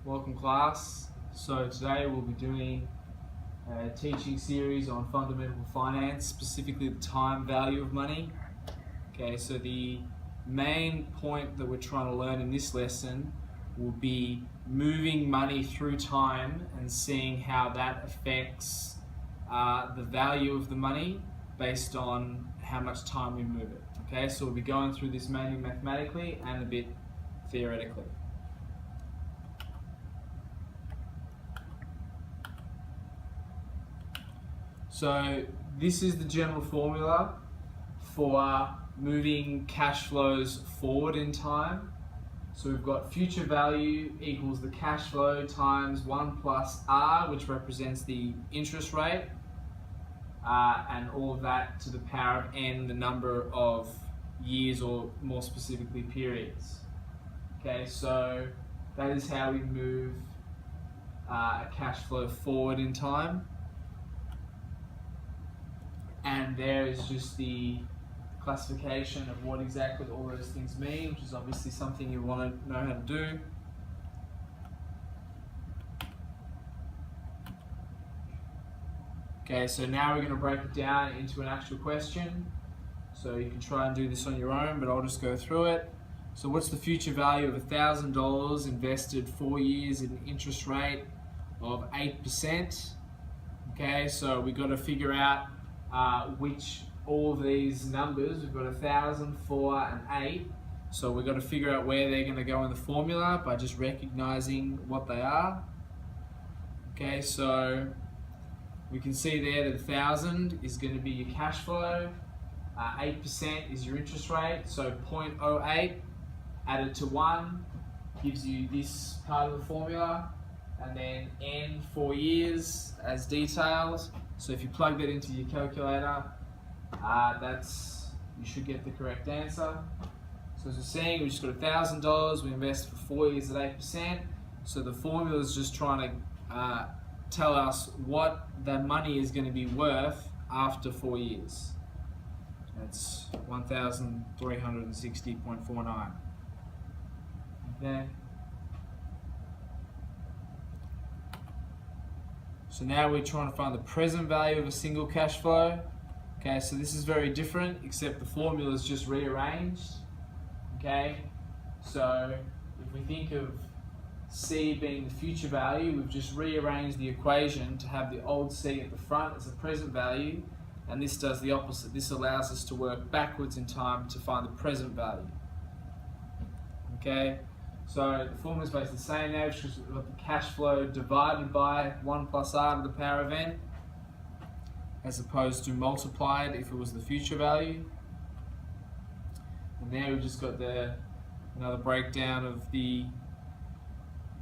Welcome class. So today we'll be doing a teaching series on fundamental finance, specifically the time value of money. Okay, so the main point that we're trying to learn in this lesson will be moving money through time and seeing how that affects the value of the money based on how much time we move it. Okay, so we'll be going through this mainly mathematically and a bit theoretically. So this is the general formula for moving cash flows forward in time. So we've got future value equals the cash flow times 1 plus R, which represents the interest rate, and all of that to the power of n, the number of years, or more specifically periods. Okay, so that is how we move a cash flow forward in time. And there is just the classification of what exactly all those things mean, which is obviously something you want to know how to do. Okay, so now we're going to break it down into an actual question. So you can try and do this on your own, but I'll just go through it. So what's the future value of $1,000 invested 4 years at an interest rate of 8%? Okay, so we've got to figure out which all of these numbers, we've got 1,000, 4, and 8. So we've got to figure out where they're going to go in the formula by just recognizing what they are. Okay, so we can see there that 1,000 is going to be your cash flow, 8% is your interest rate, so 0.08 added to 1 gives you this part of the formula, and then n 4 years as detailed. So if you plug that into your calculator, you should get the correct answer. So as we're seeing, we just got $1,000, we invest for 4 years at 8%. So the formula is just trying to tell us what that money is going to be worth after 4 years. That's 1,360.49. Okay. So now we're trying to find the present value of a single cash flow. Okay, so this is very different, except the formula is just rearranged. Okay, so if we think of C being the future value, we've just rearranged the equation to have the old C at the front as a present value, and this does the opposite. This allows us to work backwards in time to find the present value. Okay. So the formula is basically the same now, which is we've got the cash flow divided by 1 plus R to the power of n, as opposed to multiplied if it was the future value. And there we've just got another breakdown of the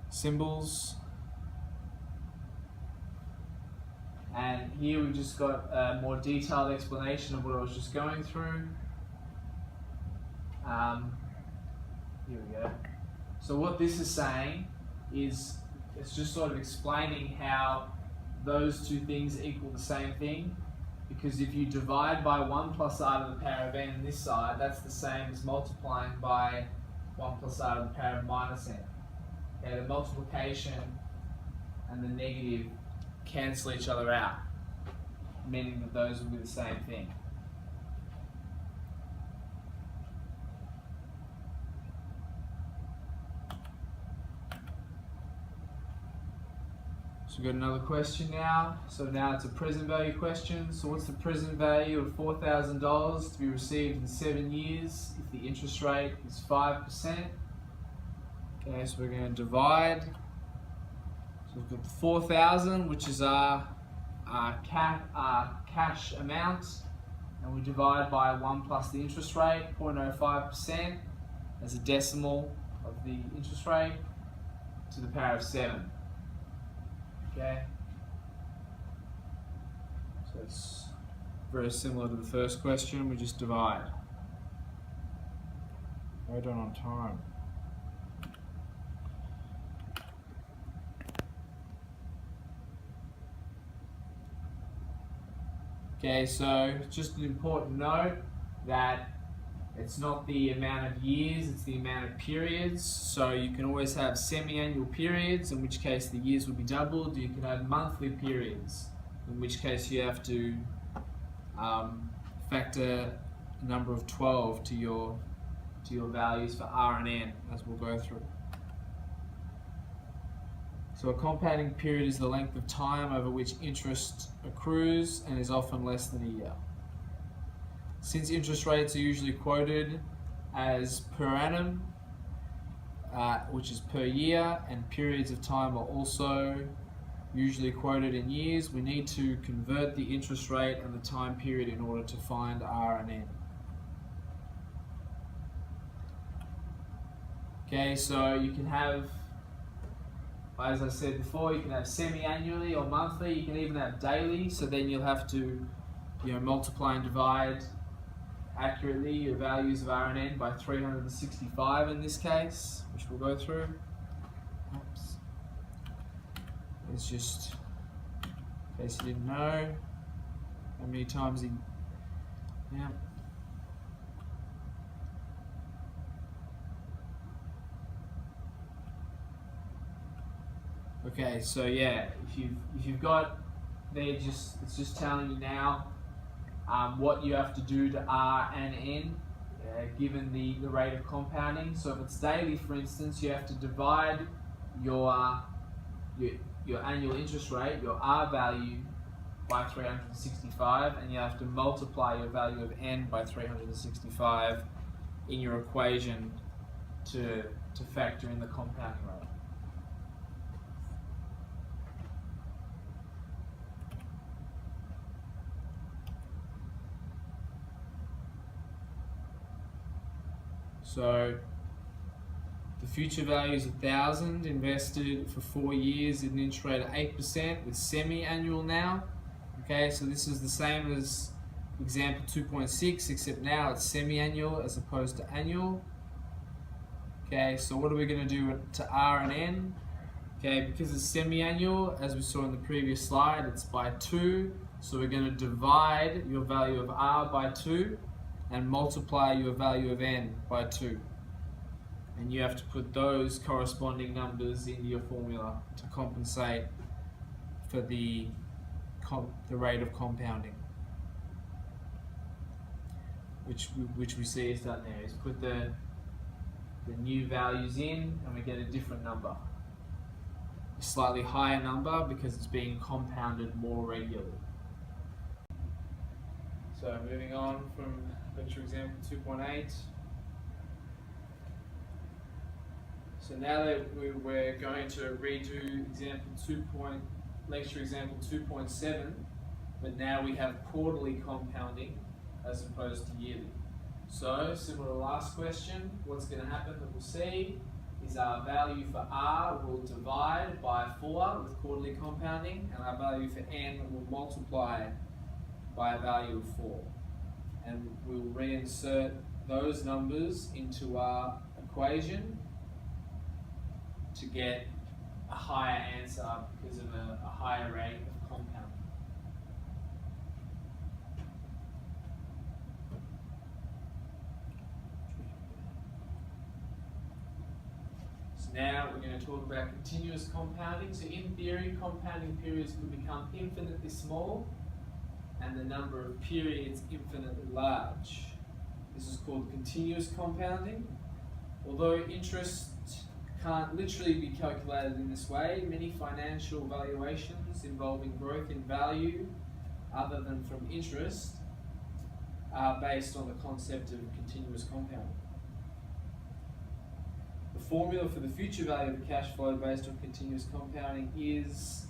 symbols. And here we've just got a more detailed explanation of what I was just going through. Here we go. So what this is saying is it's just sort of explaining how those two things equal the same thing, because if you divide by 1 plus R to the power of n on this side, that's the same as multiplying by 1 plus R to the power of minus n. Okay, the multiplication and the negative cancel each other out, meaning that those will be the same thing. So we've got another question now. So now it's a present value question. So what's the present value of $4,000 to be received in 7 years if the interest rate is 5%? Okay, so we're going to divide. So we've got the 4,000, which is our cash amount, and we divide by 1 plus the interest rate, 0.05%, as a decimal of the interest rate, to the power of 7. Okay, so it's very similar to the first question, we just divide. We're done on time. Okay, so just an important note that It's not the amount of years, it's the amount of periods. So you can always have semi-annual periods, in which case the years will be doubled. You can have monthly periods, in which case you have to factor a number of 12 to your values for R and N, as we'll go through. So a compounding period is the length of time over which interest accrues and is often less than a year. Since interest rates are usually quoted as per annum, which is per year, and periods of time are also usually quoted in years, we need to convert the interest rate and the time period in order to find R and N. Okay, so you can have, as I said before, you can have semi-annually or monthly. You can even have daily. So then you'll have to, multiply and divide accurately your values of R and N by 365 in this case, which we'll go through. Oops. It's just, in case you didn't know, how many times yeah. Okay, so yeah, if you've got, it's just telling you now what you have to do to R and N given the rate of compounding. So if it's daily, for instance, you have to divide your annual interest rate, your R value, by 365, and you have to multiply your value of N by 365 in your equation to factor in the compounding rate. So the future value is 1,000 invested for 4 years at an interest rate of 8% with semi-annual now. Okay, so this is the same as example 2.6, except now it's semi-annual as opposed to annual. Okay, so what are we going to do to R and N? Okay, because it's semi-annual, as we saw in the previous slide, it's by 2. So we're going to divide your value of R by 2 and multiply your value of N by 2. And you have to put those corresponding numbers into your formula to compensate for the rate of compounding, which we see is done there. Is put the new values in and we get a different number, a slightly higher number because it's being compounded more regularly. So moving on from lecture example 2.8. So now that we're going to redo lecture example 2.7, but now we have quarterly compounding as opposed to yearly. So similar to the last question, what's going to happen that we'll see is our value for R will divide by 4 with quarterly compounding, and our value for N will multiply by a value of 4. And we'll reinsert those numbers into our equation to get a higher answer because of a higher rate of compounding. So now we're going to talk about continuous compounding. So in theory, compounding periods could become infinitely small and the number of periods infinitely large. This is called continuous compounding. Although interest can't literally be calculated in this way, many financial valuations involving growth in value other than from interest are based on the concept of continuous compounding. The formula for the future value of cash flow based on continuous compounding is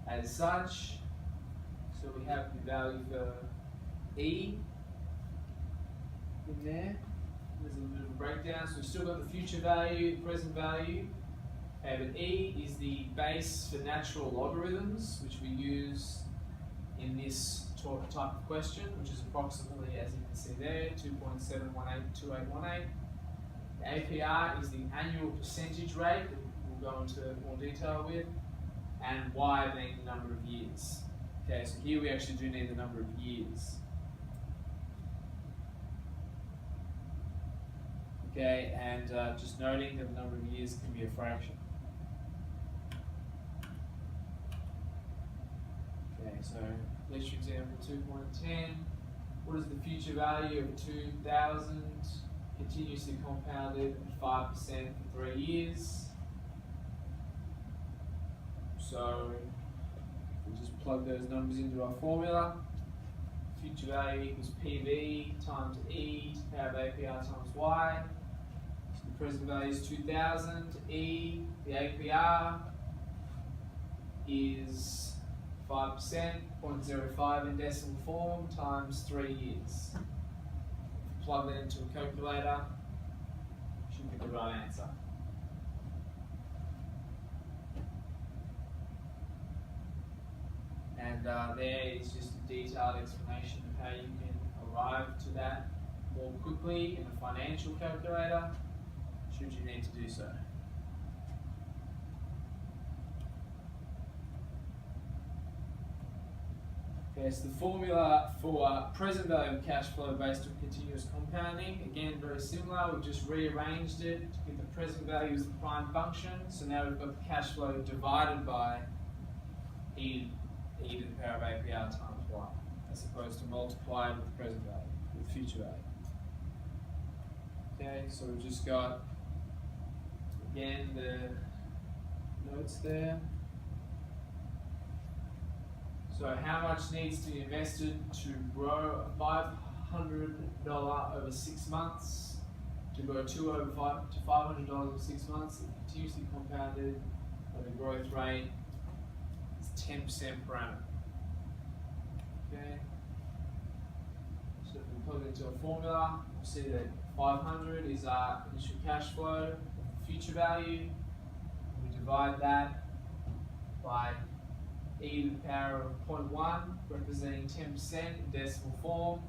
as such. So we have the value for E in there. There's a little bit of a breakdown. So we've still got the future value, the present value. Okay, but E is the base for natural logarithms, which we use in this type of question, which is approximately, as you can see there, 2.7182818. The APR is the annual percentage rate that we'll go into more detail with, and Y being the number of years. Okay, so here we actually do need the number of years. Okay, and just noting that the number of years can be a fraction. Okay, so let's example 2.10. What is the future value of 2,000 continuously compounded at 5% for 3 years? So we'll just plug those numbers into our formula. Future value equals PV times E to the power of APR times Y. So the present value is 2,000. E, the APR, is 5%, 0.05 in decimal form, times 3 years. Plug that into a calculator, should be the right answer. And there is just a detailed explanation of how you can arrive to that more quickly in a financial calculator, should you need to do so. Okay, so the formula for present value of cash flow based on continuous compounding, again very similar, we've just rearranged it to get the present value as the prime function. So now we've got the cash flow divided by E to the power of APR times Y, as opposed to multiplied with the present value, with future value. Okay, so we've just got, again, the notes there. So how much needs to be invested to grow a $500 over 6 months, to grow to $500 over 6 months, continuously compounded at a growth rate is 10% per annum. Okay. So if we plug it into a formula, we'll see that 500 is our initial cash flow, future value. We divide that by E to the power of 0.1, representing 10% in decimal form,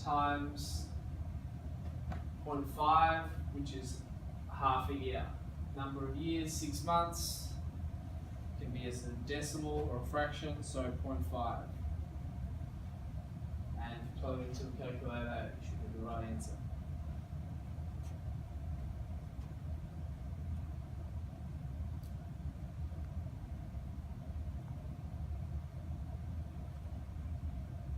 times 0.5, which is half a year. Number of years, 6 months, can be as a decimal or a fraction, so 0.5. And if you plug it into the calculator, you should get the right answer.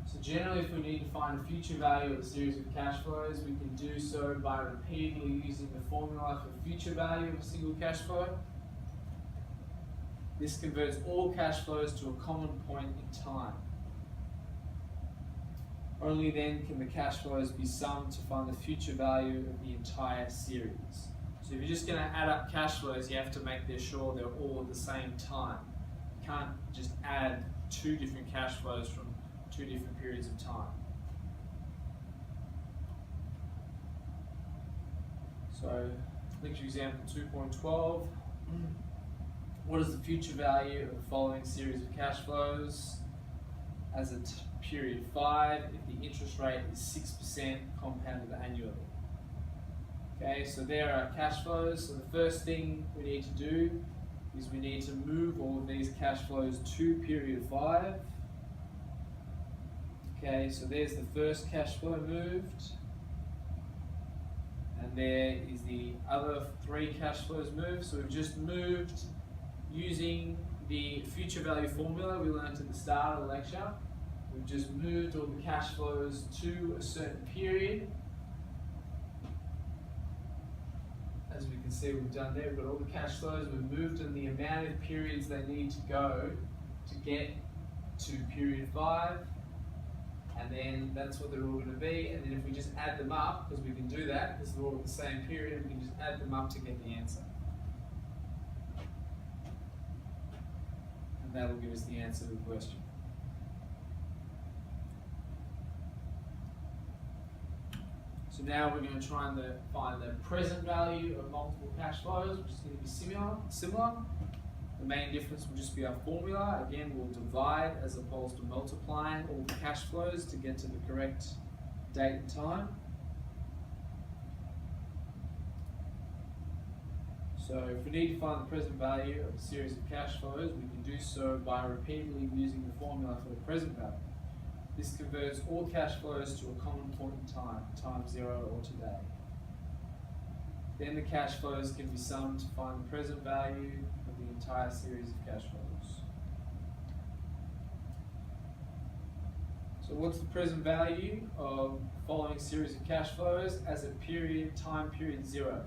So generally, if we need to find a future value of a series of cash flows, we can do so by repeatedly using the formula for future value of a single cash flow. This converts all cash flows to a common point in time. Only then can the cash flows be summed to find the future value of the entire series. So if you're just going to add up cash flows, you have to make sure they're all at the same time. You can't just add 2 different cash flows from 2 different periods of time. So, lecture example 2.12. What is the future value of the following series of cash flows as at period 5 if the interest rate is 6% compounded annually? Okay, so there are cash flows. So the first thing we need to do is we need to move all of these cash flows to period 5. Okay, so there's the first cash flow moved, and there is the other 3 cash flows moved. So we've just moved using the future value formula we learned at the start of the lecture. We've just moved all the cash flows to a certain period. As we can see, we've done there. We've got all the cash flows. We've moved in the amount of periods they need to go to get to period 5. And then that's what they're all going to be. And then if we just add them up, because we can do that, because they're all in the same period, we can just add them up to get the answer. And that will give us the answer to the question. So now we're going to try and find the present value of multiple cash flows, which is going to be similar. The main difference will just be our formula. Again, we'll divide as opposed to multiplying all the cash flows to get to the correct date and time. So if we need to find the present value of a series of cash flows, we can do so by repeatedly using the formula for the present value. This converts all cash flows to a common point in time, time 0 or today. Then the cash flows can be summed to find the present value of the entire series of cash flows. So what's the present value of the following series of cash flows as a time period 0,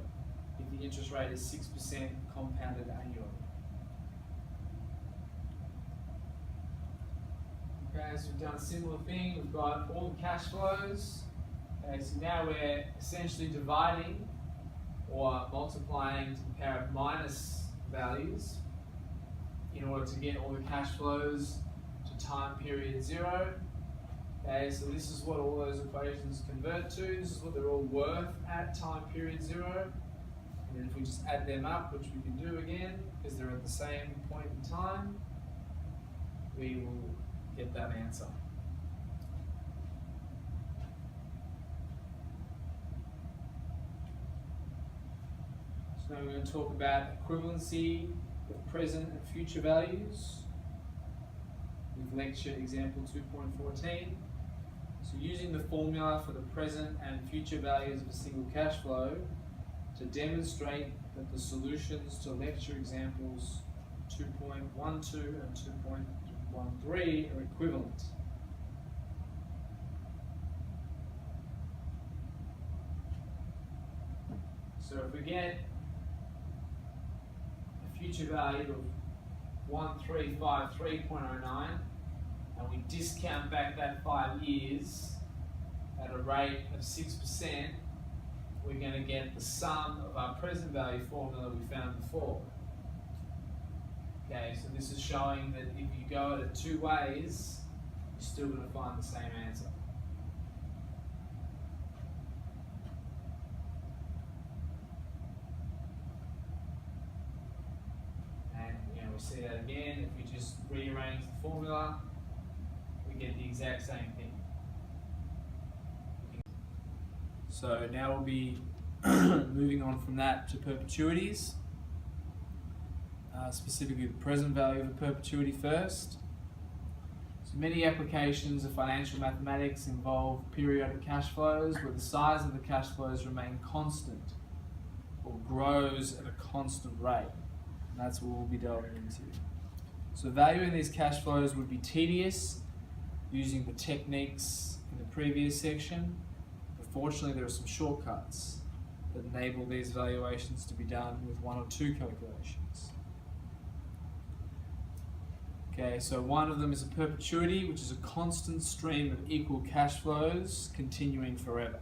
if the interest rate is 6% compounded annually? Okay, so we've done a similar thing. We've got all the cash flows. Okay, so now we're essentially dividing or multiplying to the power of minus values in order to get all the cash flows to time period 0. Okay, so this is what all those equations convert to. This is what they're all worth at time period 0. And then if we just add them up, which we can do again, because they're at the same point in time, we will get that answer. So now we're going to talk about equivalency of present and future values with lecture example 2.14. So using the formula for the present and future values of a single cash flow to demonstrate that the solutions to lecture examples 2.12 and 2.13 are equivalent. So if we get a future value of 1353.09 and we discount back that 5 years at a rate of 6%, we're going to get the sum of our present value formula we found before. Okay, so this is showing that if you go at it 2 ways, you're still going to find the same answer. And we see that again, if we just rearrange the formula, we get the exact same thing. So now we'll be moving on from that to perpetuities. Specifically the present value of a perpetuity first. So many applications of financial mathematics involve periodic cash flows where the size of the cash flows remain constant or grows at a constant rate. And that's what we'll be delving into. So valuing these cash flows would be tedious using the techniques in the previous section, but fortunately there are some shortcuts that enable these valuations to be done with 1 or 2 calculations. Okay, so one of them is a perpetuity, which is a constant stream of equal cash flows continuing forever.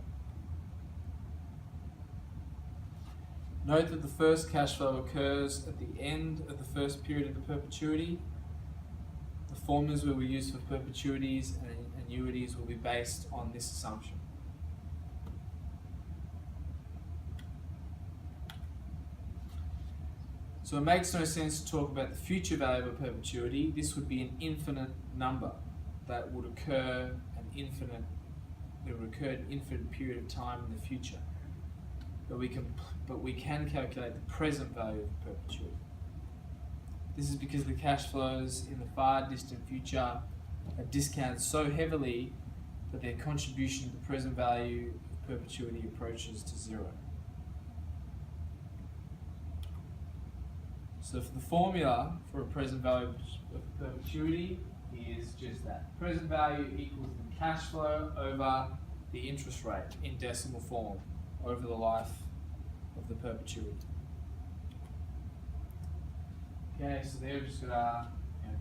Note that the first cash flow occurs at the end of the first period of the perpetuity. The formulas we will use for perpetuities and annuities will be based on this assumption. So it makes no sense to talk about the future value of a perpetuity. This would be an infinite number that would occur an infinite period of time in the future. But we can calculate the present value of a perpetuity. This is because the cash flows in the far distant future are discounted so heavily that their contribution to the present value of perpetuity approaches to 0. So for the formula for a present value of perpetuity is just that. Present value equals the cash flow over the interest rate in decimal form over the life of the perpetuity. Okay, so there we've just got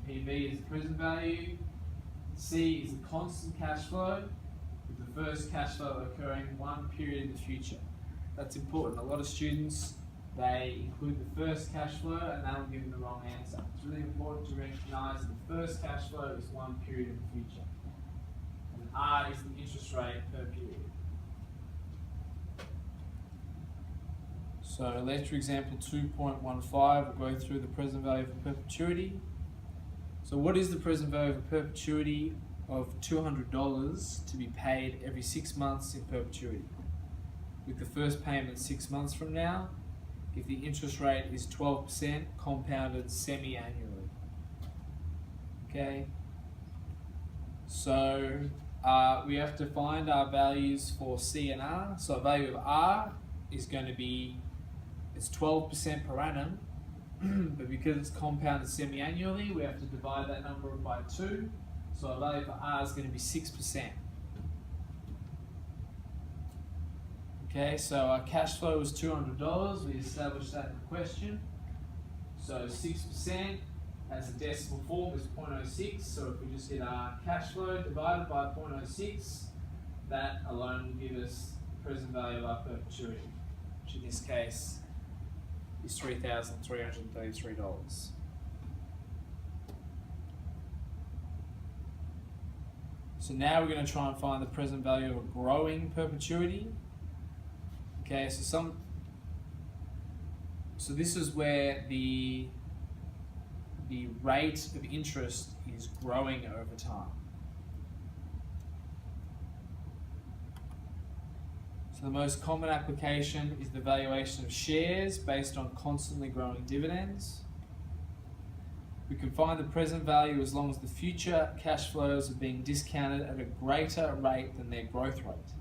PV is the present value, C is the constant cash flow, with the first cash flow occurring 1 period in the future. That's important. A lot of students, they include the first cash flow and that will give them the wrong answer. It's really important to recognize that the first cash flow is 1 period in the future. And R is the interest rate per period. So lecture example 2.15 will go through the present value of a perpetuity. So what is the present value of a perpetuity of $200 to be paid every 6 months in perpetuity? With the first payment 6 months from now, if the interest rate is 12% compounded semi-annually. Okay, so we have to find our values for C and R. So a value of R is going to be it's 12% per annum, but because it's compounded semi-annually, we have to divide that number by 2. So our value for R is going to be 6%. Okay, so our cash flow was $200. We established that in the question. So 6% as a decimal form is 0.06. So if we just hit our cash flow divided by 0.06, that alone will give us the present value of our perpetuity, which in this case is $3,333. So now we're going to try and find the present value of a growing perpetuity. Okay, so this is where the rate of interest is growing over time. So the most common application is the valuation of shares based on constantly growing dividends. We can find the present value as long as the future cash flows are being discounted at a greater rate than their growth rate.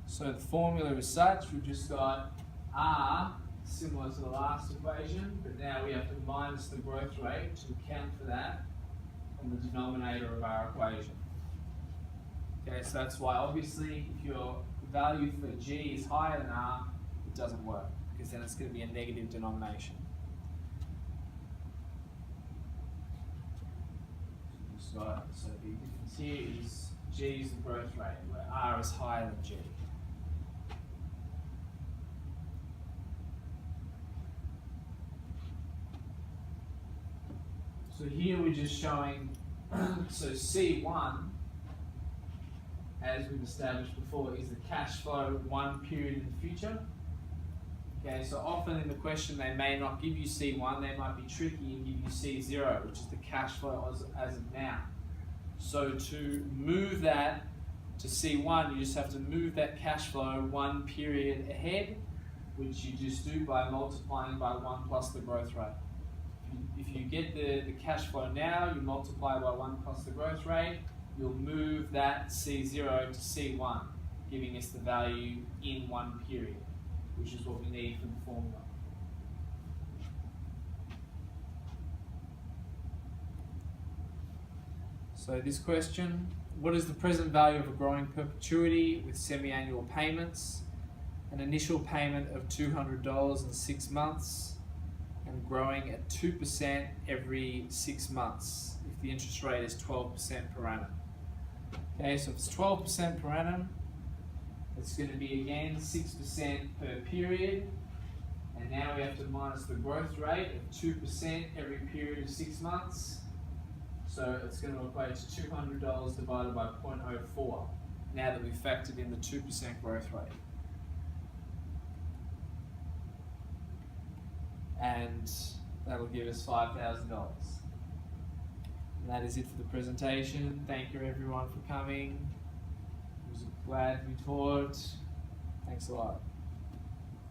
So the formula is such, we've just got R similar to the last equation, but now we have to minus the growth rate to account for that on the denominator of our equation. Okay, so that's why obviously if your value for G is higher than R, it doesn't work, because then it's going to be a negative denomination. So the difference here is G is the growth rate, where R is higher than G. So here we're just showing, so C1, as we've established before, is the cash flow one period in the future. Okay, so often in the question they may not give you C1, they might be tricky and give you C0, which is the cash flow as of now. So to move that to C1, you just have to move that cash flow one period ahead, which you just do by multiplying by 1 plus the growth rate. If you get the cash flow now, you multiply by 1 plus the growth rate, you'll move that C0 to C1, giving us the value in one period, which is what we need for the formula. So this question, what is the present value of a growing perpetuity with semi-annual payments, an initial payment of $200 in 6 months, and growing at 2% every 6 months if the interest rate is 12% per annum? Okay, so if it's 12% per annum, it's going to be again 6% per period, and now we have to minus the growth rate of 2% every period of 6 months. So it's going to equate to $200 divided by 0.04, now that we've factored in the 2% growth rate. And that'll give us $5,000. And that is it for the presentation. Thank you everyone for coming. I was glad to be taught. Thanks a lot.